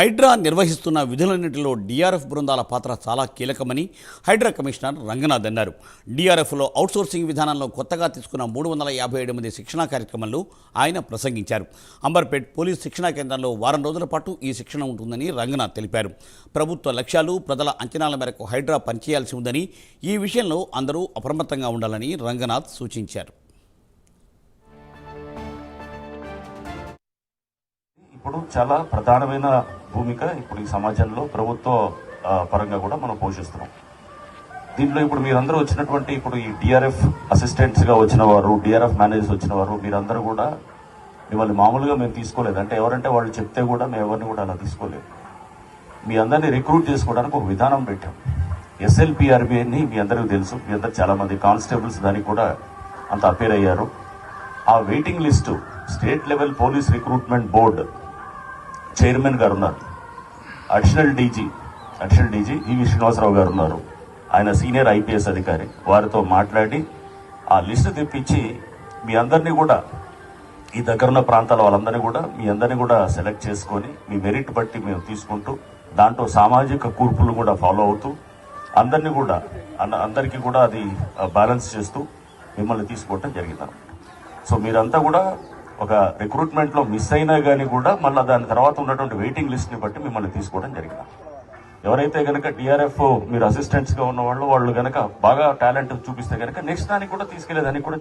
హైడ్రా నిర్వహిస్తున్న విధులన్నింటిలో డీఆర్ఎఫ్ బృందాల పాత్ర చాలా కీలకమని హైడ్రా కమిషనర్ రంగనాథ్ అన్నారు. డీఆర్ఎఫ్లో అవుట్సోర్సింగ్ విధానంలో కొత్తగా తీసుకున్న 357 మంది శిక్షణా కార్యక్రమంలో ఆయన ప్రసంగించారు. అంబర్పేట్ పోలీస్ శిక్షణా కేంద్రంలో వారం రోజుల పాటు ఈ శిక్షణ ఉంటుందని రంగనాథ్ తెలిపారు. ప్రభుత్వ లక్ష్యాలు, ప్రజల అంచనాల మేరకు హైడ్రా పనిచేయాల్సి ఉందని, ఈ విషయంలో అందరూ అప్రమత్తంగా ఉండాలని రంగనాథ్ సూచించారు. ఇప్పుడు చాలా ప్రధానమైన భూమిక ఇప్పుడు ఈ సమాజంలో ప్రభుత్వ పరంగా కూడా మనం పోషిస్తున్నాం. దీంట్లో ఇప్పుడు మీరందరూ వచ్చినటువంటి ఇప్పుడు ఈ డిఆర్ఎఫ్ అసిస్టెంట్స్గా వచ్చిన వారు, డిఆర్ఎఫ్ మేనేజర్స్ వచ్చిన వారు, మీరందరూ కూడా మిమ్మల్ని మామూలుగా మేము తీసుకోలేదు. అంటే ఎవరంటే వాళ్ళు చెప్తే కూడా మేము ఎవరిని కూడా అలా తీసుకోలేదు. మీ అందరినీ రిక్రూట్ చేసుకోవడానికి ఒక విధానం పెట్టాం. ఎస్ఎల్పిఆర్బి అని మీ అందరికీ తెలుసు. మీ అందరు చాలామంది కానిస్టేబుల్స్ దానికి కూడా అంత అపేర్ అయ్యారు. ఆ waiting list state level police recruitment board chairman గారు ఉన్నారు, అడిషనల్ డీజీ ఈవి శ్రీనివాసరావు గారు ఉన్నారు, ఆయన సీనియర్ ఐపీఎస్ అధికారి. వారితో మాట్లాడి ఆ లిస్టు తెప్పించి మీ అందరినీ కూడా ఈ దగ్గరున్న ప్రాంతాల వాళ్ళందరినీ కూడా మీ అందరినీ కూడా సెలెక్ట్ చేసుకొని మీ మెరిట్ బట్టి మేము తీసుకుంటూ దాంట్లో సామాజిక కూర్పులు కూడా ఫాలో అవుతూ అందరికీ కూడా అది బ్యాలెన్స్ చేస్తూ మిమ్మల్ని తీసుకోవటం జరిగింది. సో మీరంతా కూడా ఒక రిక్రూట్మెంట్లో మిస్ అయినా కానీ కూడా మళ్ళీ దాని తర్వాత ఉన్నటువంటి వెయిటింగ్ లిస్ట్ని బట్టి మిమ్మల్ని తీసుకోవడం జరిగింది. ఎవరైతే కనుక డిఆర్ఎఫ్ మీరు అసిస్టెంట్స్గా ఉన్న వాళ్ళు కనుక బాగా టాలెంట్ చూపిస్తే కనుక నెక్స్ట్ దానికి కూడా తీసుకెళ్లేదానికి కూడా